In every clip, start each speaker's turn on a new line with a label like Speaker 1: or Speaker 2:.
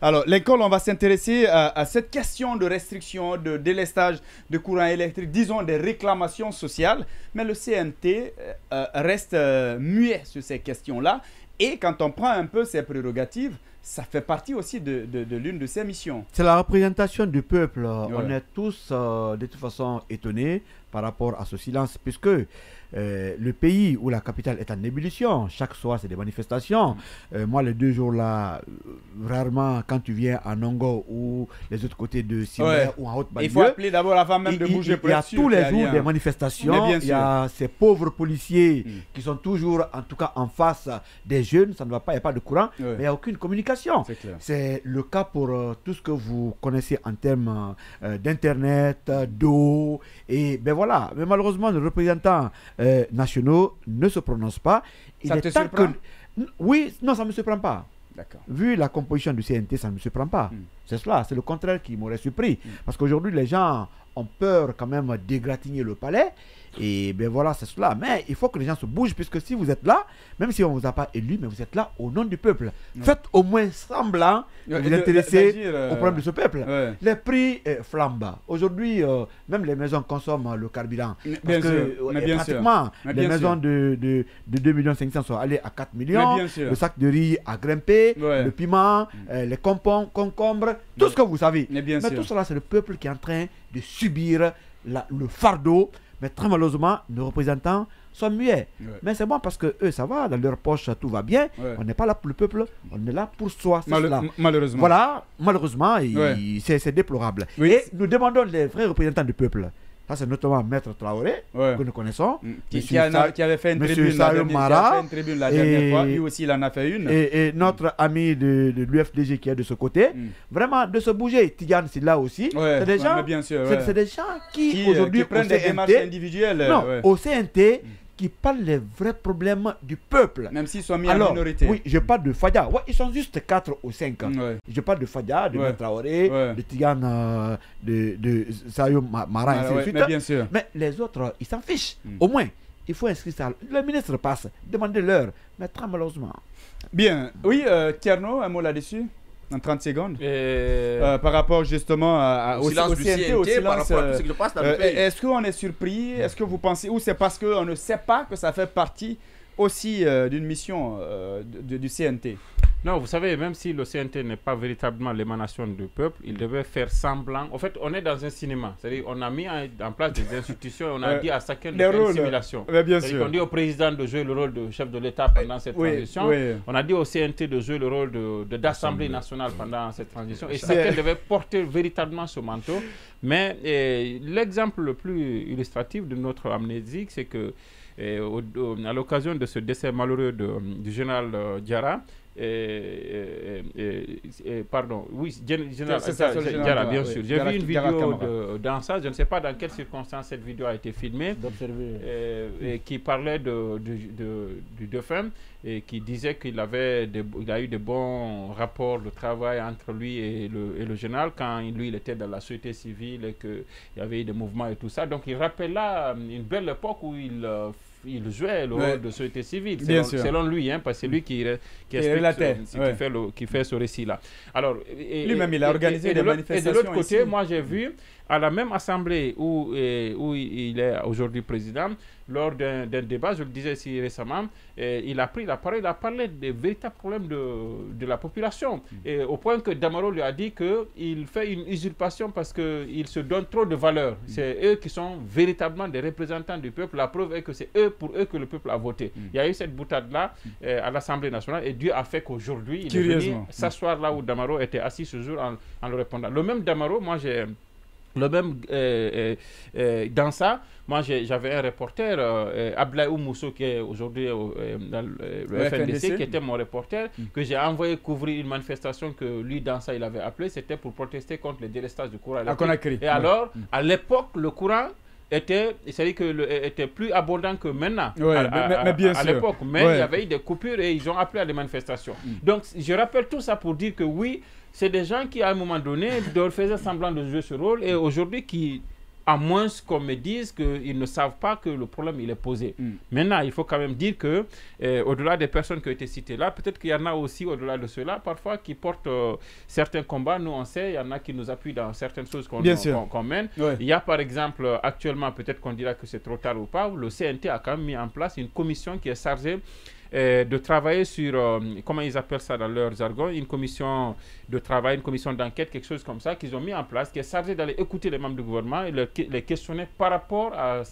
Speaker 1: Alors, l'école, on va s'intéresser à cette question de restriction, de délestage de courant électrique, disons des réclamations sociales. Mais le CNT reste muet sur ces questions-là. Et quand on prend un peu ses prérogatives, ça fait partie aussi de l'une de ses missions.
Speaker 2: C'est la représentation du peuple. Ouais. On est tous de toute façon étonnés par rapport à ce silence, puisque le pays où la capitale est en ébullition, chaque soir c'est des manifestations. Moi les 2 jours là, rarement quand tu viens à Nongo ou les autres côtés de Simé ou en Haute-Banlieue.
Speaker 1: Il faut appeler d'abord avant même de bouger.
Speaker 2: Il y a tous les jours des manifestations, il y a ces pauvres policiers qui sont toujours en tout cas en face des jeunes, ça ne va pas, il n'y a pas de courant, mais il n'y a aucune communication. C'est le cas pour tout ce que vous connaissez en termes d'internet, d'eau, et ben voilà. Mais malheureusement, les représentants nationaux ne se prononcent pas.
Speaker 1: Ça te surprend?
Speaker 2: Oui, non, ça ne me surprend pas.
Speaker 1: D'accord.
Speaker 2: Vu la composition du CNT, ça ne me surprend pas. C'est cela, c'est le contraire qui m'aurait surpris. Parce qu'aujourd'hui, les gens ont peur quand même d'égratigner le palais. Et bien voilà, c'est cela. Mais il faut que les gens se bougent, puisque si vous êtes là, même si on ne vous a pas élu, mais vous êtes là au nom du peuple. Faites au moins semblant de vous intéresser au problème de ce peuple. Les prix flambent. Aujourd'hui, même les maisons consomment le carburant. Parce que pratiquement, les maisons de 2 500 000 sont allées à 4 millions. Le sac de riz a grimpé, le piment, les concombres, tout ce que vous savez. Mais tout cela, c'est le peuple qui est en train de subir le fardeau. Mais très malheureusement, nos représentants sont muets. Mais c'est bon parce que eux, ça va, dans leur poche, tout va bien. On n'est pas là pour le peuple, on est là pour soi.
Speaker 1: Malheureusement.
Speaker 2: Voilà, malheureusement, c'est déplorable. Et nous demandons les vrais représentants du peuple. Ça, c'est notamment Maître Traoré, que nous connaissons.
Speaker 1: Qui avait fait une tribune la dernière fois. Lui aussi, il en a fait une.
Speaker 2: Et notre ami de l'UFDG qui est de ce côté. Vraiment, de se bouger. Tidiane, c'est là aussi. C'est des gens, c'est des gens qui aujourd'hui,
Speaker 1: prennent des démarches individuelles.
Speaker 2: Non, au CNT, qui parlent les vrais problèmes du peuple.
Speaker 1: Même s'ils sont mis en minorité.
Speaker 2: Oui, je parle de Fadia. Ouais, ils sont juste 4 ou 5. Je parle de Fadia, de Maître Traoré, de Tidiane, de Sayo Mara, et ainsi de suite.
Speaker 1: Mais bien sûr.
Speaker 2: Mais les autres, ils s'en fichent. Au moins, il faut inscrire ça. Le ministre passe, demandez-leur. Mais très malheureusement.
Speaker 1: Bien. Oui, Tierno, un mot là-dessus en 30 secondes. Par rapport justement au silence du CNT, au silence, par rapport à tout ce qui se passe dans le pays. Est-ce qu'on est surpris? Est-ce que vous pensez, ou c'est parce qu'on ne sait pas que ça fait partie aussi d'une mission du CNT?
Speaker 3: Non, vous savez, même si le CNT n'est pas véritablement l'émanation du peuple, il devait faire semblant. En fait, on est dans un cinéma. C'est-à-dire on a mis en place des institutions et on a dit à chacun de faire une simulation. On dit au président de jouer le rôle de chef de l'État pendant cette transition. On a dit au CNT de jouer le rôle d'Assemblée nationale pendant cette transition. Et chacun devait porter véritablement ce manteau. Mais l'exemple le plus illustratif de notre amnésie, c'est que à l'occasion de ce décès malheureux du général Diarra, pardon, oui, général Diarra, bien sûr. J'ai vu une vidéo dans ça, je ne sais pas dans quelles circonstances cette vidéo a été filmée, qui parlait du défunt et qui disait qu'il a eu de bons rapports de travail entre lui et le général quand lui il était dans la société civile et qu'il y avait eu des mouvements et tout ça. Donc il rappelle là une belle époque où il jouait le rôle de société civile, selon lui, hein, parce que c'est lui qui fait ce récit-là. Alors,
Speaker 1: lui-même, il a organisé des manifestations.
Speaker 3: Et de l'autre côté, moi, j'ai vu à la même assemblée où il est aujourd'hui président, lors d'un débat, je le disais ici récemment, il a pris la parole, il a parlé des véritables problèmes de la population, et au point que Damaro lui a dit qu'il fait une usurpation parce qu'il se donne trop de valeur. C'est eux qui sont véritablement des représentants du peuple. La preuve est que c'est pour eux que le peuple a voté. Il y a eu cette boutade-là à l'Assemblée nationale, et Dieu a fait qu'aujourd'hui, il est venu s'asseoir là où Damaro était assis ce jour en le répondant. Le même Damaro, moi j'ai... Le même dans ça, moi j'avais un reporter, Ablaï Mousso, qui est aujourd'hui dans le FNDC, qui était mon reporter, que j'ai envoyé couvrir une manifestation que lui, dans ça, il avait appelée. C'était pour protester contre le délestage du courant électrique. Et alors, à l'époque, le courant était plus abondant que maintenant, à l'époque. Mais il y avait eu des coupures et ils ont appelé à des manifestations. Donc, je rappelle tout ça pour dire que oui, c'est des gens qui, à un moment donné, faisaient semblant de jouer ce rôle et aujourd'hui qui à moins qu'on me dise qu'ils ne savent pas que le problème il est posé. Maintenant, il faut quand même dire que au-delà des personnes qui ont été citées là, peut-être qu'il y en a aussi au-delà de cela, parfois qui portent certains combats. Nous, on sait, il y en a qui nous appuient dans certaines choses qu'on mène. Ouais. Il y a par exemple, actuellement, peut-être qu'on dira que c'est trop tard ou pas, le CNT a quand même mis en place une commission qui est chargée de travailler sur, comment ils appellent ça dans leur jargon, une commission de travail, une commission d'enquête, quelque chose comme ça, qu'ils ont mis en place, qui est chargée d'aller écouter les membres du gouvernement et les questionner par rapport à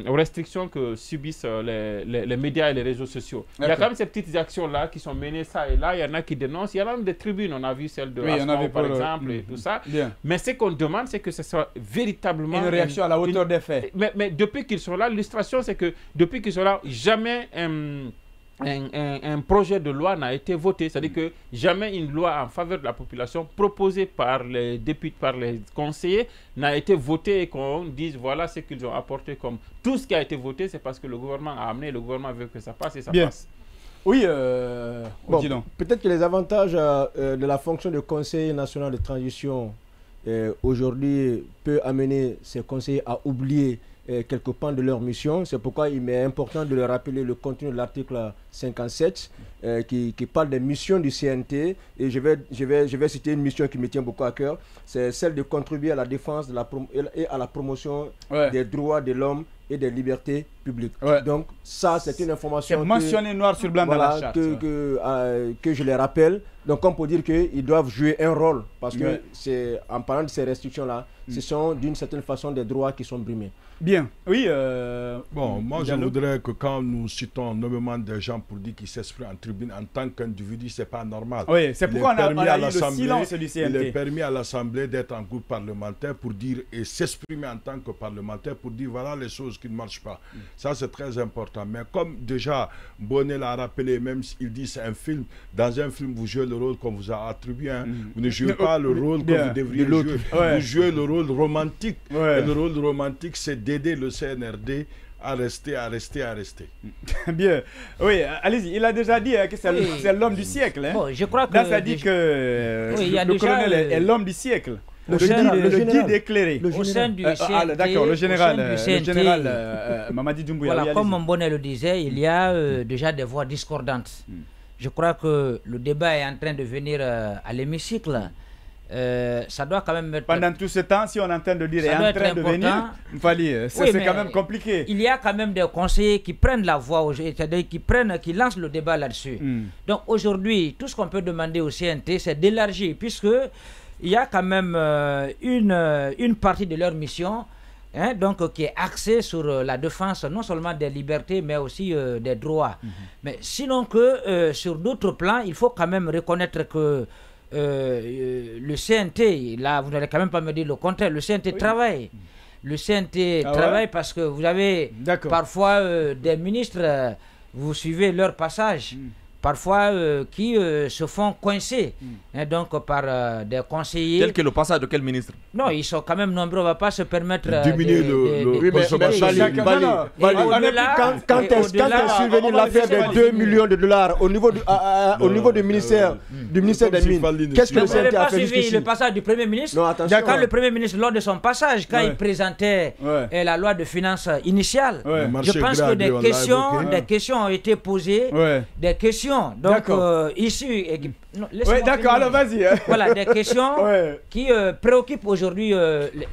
Speaker 3: aux restrictions que subissent les médias et les réseaux sociaux. Il y a quand même ces petites actions-là qui sont menées ça et là, il y en a qui dénoncent, il y a même des tribunes, on a vu celle de Asmao, par exemple, et tout ça. Bien. Mais ce qu'on demande, c'est que ce soit véritablement...
Speaker 1: Une réaction à la hauteur des faits.
Speaker 3: Mais depuis qu'ils sont là, l'illustration, c'est que depuis qu'ils sont là, jamais... Un projet de loi n'a été voté, c'est-à-dire que jamais une loi en faveur de la population proposée par les députés, par les conseillers, n'a été votée et qu'on dise voilà ce qu'ils ont apporté comme... Tout ce qui a été voté, c'est parce que le gouvernement a amené, le gouvernement veut que ça passe et ça passe.
Speaker 1: Oui,
Speaker 4: bon, peut-être que les avantages de la fonction de conseiller national de transition aujourd'hui peut amener ces conseillers à oublier quelques pans de leur mission. C'est pourquoi il m'est important de leur rappeler le contenu de l'article 57 qui parle des missions du CNT. Et je vais citer une mission qui me tient beaucoup à cœur. C'est celle de contribuer à la défense et à la promotion des droits de l'homme et des libertés publiques. Donc ça, c'est une information...
Speaker 1: C'est mentionné noir sur blanc dans la charte.
Speaker 4: Que je les rappelle. Donc on peut dire qu'ils doivent jouer un rôle. Parce que en parlant de ces restrictions-là, ce sont d'une certaine façon des droits qui sont brimés.
Speaker 1: Bien, oui.
Speaker 5: Bon, moi je voudrais que quand nous citons nommément des gens pour dire qu'ils s'expriment en tribune en tant qu'individu, c'est pas normal.
Speaker 1: Oui, c'est pourquoi on a eu le silence du CNT.
Speaker 5: Il est permis à l'Assemblée d'être en groupe parlementaire pour dire et s'exprimer en tant que parlementaire pour dire voilà les choses qui ne marchent pas. Ça c'est très important. Mais comme déjà Bonnet l'a rappelé, même s'il dit c'est un film, dans un film vous jouez le rôle qu'on vous a attribué. Hein. Vous ne jouez pas le rôle que vous devriez jouer. Vous jouez le rôle romantique. Et le rôle romantique c'est d'aider le CNRD à rester.
Speaker 1: Bien. Oui, allez-y. Il a déjà dit que c'est l'homme du siècle. Hein.
Speaker 6: Bon, je crois que...
Speaker 1: Là, ça dit que le colonel est l'homme du siècle.
Speaker 6: Le
Speaker 1: guide éclairé.
Speaker 6: Au sein du CNT,
Speaker 1: d'accord, le général Mamadi Doumbouya.
Speaker 6: Voilà, comme Mbonnet le disait, il y a déjà des voix discordantes. Je crois que le débat est en train de venir à l'hémicycle. Ça doit quand même être...
Speaker 1: Pendant tout ce temps, si on est en train de dire est en train de venir, c'est quand même compliqué.
Speaker 6: Il y a quand même des conseillers qui prennent la voix, c'est-à-dire qui lancent le débat là-dessus. Donc aujourd'hui, tout ce qu'on peut demander au CNT, c'est d'élargir, puisque il y a quand même une partie de leur mission donc, qui est axée sur la défense non seulement des libertés, mais aussi des droits. Mais sinon que sur d'autres plans, il faut quand même reconnaître que le CNT, là vous n'allez quand même pas me dire le contraire, le CNT travaille. Le CNT travaille parce que vous avez parfois des ministres, vous suivez leur passage, parfois qui se font coincer donc par des conseillers.
Speaker 7: Tel que le passage de quel ministre?
Speaker 6: Non, ils sont quand même nombreux, on ne va pas se permettre
Speaker 5: diminuer le consommation.
Speaker 4: Quand est survenue l'affaire des 2 millions de dollars au niveau du ministère des Mines, qu'est-ce que le CNT a fait jusqu'ici?
Speaker 6: Le passage du Premier ministre.
Speaker 4: Non, attention.
Speaker 6: Quand le Premier ministre, lors de son passage, quand il présentait la loi de finances initiale, je pense que des questions ont été posées, des questions. Donc, issues.
Speaker 1: D'accord, alors vas-y.
Speaker 6: Voilà, des questions qui préoccupent aujourd'hui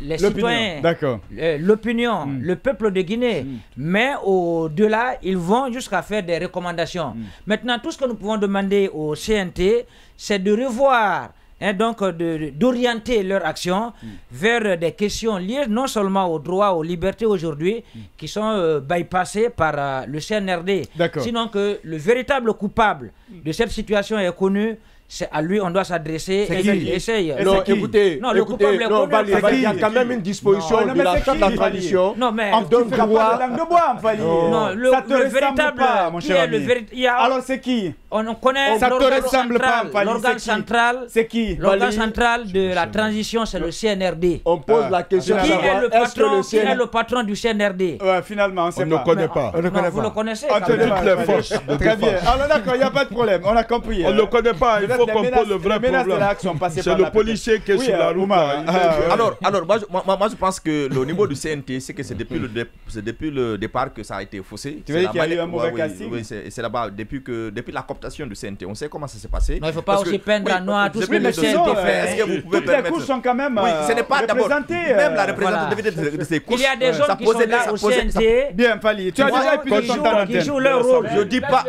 Speaker 6: les citoyens, l'opinion, le peuple de Guinée. Mais au-delà, ils vont jusqu'à faire des recommandations. Maintenant, tout ce que nous pouvons demander au CNT, c'est de revoir, donc d'orienter leur action vers des questions liées non seulement aux droits, aux libertés aujourd'hui, qui sont bypassées par le CNRD. Sinon que le véritable coupable de cette situation est connu. C'est à lui on doit s'adresser et il essaye.
Speaker 4: Non, écoutez, il y a quand même une disposition de la charte de la tradition.
Speaker 6: Non, mais
Speaker 4: on donne droit.
Speaker 6: Non, le véritable.
Speaker 1: Alors c'est qui?
Speaker 6: On connaît
Speaker 1: Ça te ressemble pas, Fali,
Speaker 6: l'organe
Speaker 1: c'est qui?
Speaker 6: central.
Speaker 1: C'est qui?
Speaker 6: L'organe
Speaker 1: Fali?
Speaker 6: central de la transition, c'est le CNRD.
Speaker 4: On pose la question de
Speaker 6: Qui
Speaker 4: savoir
Speaker 6: est le patron du CNRD?
Speaker 1: Finalement, on sait
Speaker 5: On ne connaît pas.
Speaker 6: Non, vous le connaissez.
Speaker 1: On
Speaker 6: quand
Speaker 1: te
Speaker 6: même.
Speaker 1: demande,
Speaker 5: les
Speaker 1: Fali.
Speaker 5: forces de
Speaker 1: Très bien.
Speaker 5: défense.
Speaker 1: Alors d'accord, il n'y a pas de problème. On a compris.
Speaker 5: On ne le connaît pas, il faut qu'on pose le vrai
Speaker 1: Les menaces de
Speaker 5: problème.
Speaker 1: l'acte sont passées
Speaker 5: C'est
Speaker 1: par
Speaker 5: le
Speaker 1: là,
Speaker 5: policier qui est
Speaker 1: Oui,
Speaker 5: sur la route.
Speaker 1: Oumar,
Speaker 5: là.
Speaker 7: Alors moi, je pense que le niveau du CNT, c'est que c'est depuis le départ que ça a été faussé.
Speaker 1: Tu veux dire qu'il y a eu un mauvais casting?
Speaker 7: Oui, c'est là-bas, depuis la cooptation du CNT. On sait comment ça s'est passé.
Speaker 6: Non, il ne faut pas aussi peindre à noir tout ce que le
Speaker 7: mais
Speaker 6: CNT
Speaker 7: sinon,
Speaker 6: fait.
Speaker 7: est-ce que vous pouvez
Speaker 1: toutes les
Speaker 7: permettre
Speaker 1: couches sont quand même
Speaker 7: Oui, ce n'est pas d'abord.
Speaker 1: représentées.
Speaker 7: Même la représentativité de ces couches.
Speaker 6: Il y a des hommes qui sont là au CNT.
Speaker 1: Bien, Fali, tu as déjà épuisé ton temps
Speaker 6: qui
Speaker 1: d'antenne.
Speaker 6: jouent leur rôle.
Speaker 7: Je dis pas.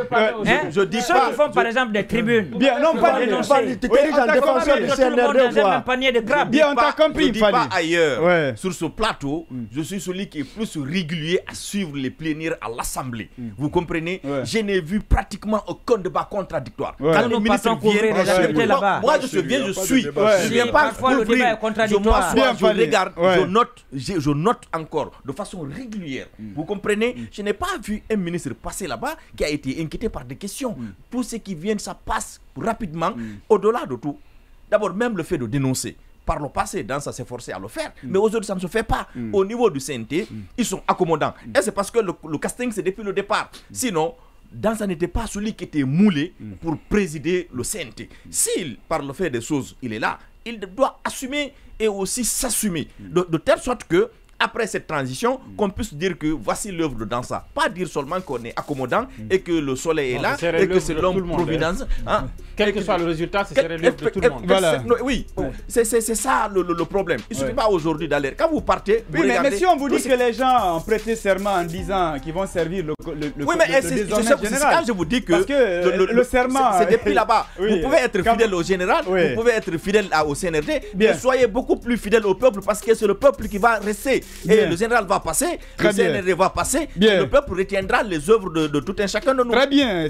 Speaker 7: Je dis
Speaker 6: Ceux
Speaker 7: pas.
Speaker 6: qui font par exemple des tribunes.
Speaker 1: Bien, non, Fali,
Speaker 6: dénoncer.
Speaker 4: Tu t'es en défenseur du
Speaker 6: Tout le monde
Speaker 4: CNRD
Speaker 6: dans
Speaker 4: ou
Speaker 6: un
Speaker 4: quoi?
Speaker 6: même panier de crabes.
Speaker 1: Bien, on t'a compris,
Speaker 7: Je dis
Speaker 1: Fali.
Speaker 7: pas ailleurs.
Speaker 1: Ouais.
Speaker 7: Sur ce plateau, je suis celui qui est plus régulier à suivre les plénières à l'Assemblée. Vous comprenez?
Speaker 1: Ouais.
Speaker 7: Je n'ai vu pratiquement aucun débat contradictoire.
Speaker 1: Ouais.
Speaker 7: Quand
Speaker 6: Nous
Speaker 7: les ministres
Speaker 6: partons couvrir
Speaker 7: viennent,
Speaker 6: les activités là-bas.
Speaker 7: moi je viens, je suis.
Speaker 1: Ouais.
Speaker 7: Je viens pas
Speaker 6: Parfois, le débat est contradictoire.
Speaker 1: Bien,
Speaker 7: je
Speaker 1: Fali.
Speaker 7: regarde,
Speaker 1: Ouais.
Speaker 7: je note encore de façon régulière. Vous comprenez? Je n'ai pas vu un ministre passer là-bas qui a été inquiété par des questions. Tout ce qui vient, ça passe rapidement. Au-delà de tout, d'abord même le fait de dénoncer. Par le passé, dans ça s'est forcé à le faire, mais aujourd'hui ça ne se fait pas. Au niveau du CNT, ils sont accommodants. Et c'est parce que le casting c'est depuis le départ. Sinon, dans ça n'était pas celui qui était moulé pour présider le CNT. S'il, par le fait des choses, il est là, il doit assumer et aussi s'assumer. De telle sorte que, après cette transition, qu'on puisse dire que voici l'œuvre de Dansa. Pas dire seulement qu'on est accommodant et que le soleil est là et que c'est l'homme providence. Hein.
Speaker 3: Quel que soit le résultat, ce serait l'œuvre de tout le monde.
Speaker 1: Voilà.
Speaker 7: Oui, c'est ça le problème. Il ne suffit pas aujourd'hui d'aller. Quand vous partez, vous
Speaker 1: Oui, mais
Speaker 7: regardez,
Speaker 1: si on vous dit que les gens ont prêté serment en disant qu'ils vont servir le
Speaker 7: oui, mais c'est
Speaker 1: désormais général.
Speaker 7: quand je vous dis que,
Speaker 1: Parce que le serment,
Speaker 7: c'est depuis là-bas.
Speaker 1: Oui.
Speaker 7: Vous pouvez être fidèle au général,
Speaker 1: Oui.
Speaker 7: vous pouvez être fidèle au CNRD,
Speaker 1: Bien.
Speaker 7: mais soyez beaucoup plus fidèle au peuple parce que c'est le peuple qui va rester.
Speaker 1: Bien.
Speaker 7: Et le général va passer,
Speaker 1: Très
Speaker 7: le
Speaker 1: bien.
Speaker 7: CNRD va passer,
Speaker 1: Bien.
Speaker 7: et le peuple retiendra les œuvres de tout un chacun de nous.
Speaker 1: Très bien.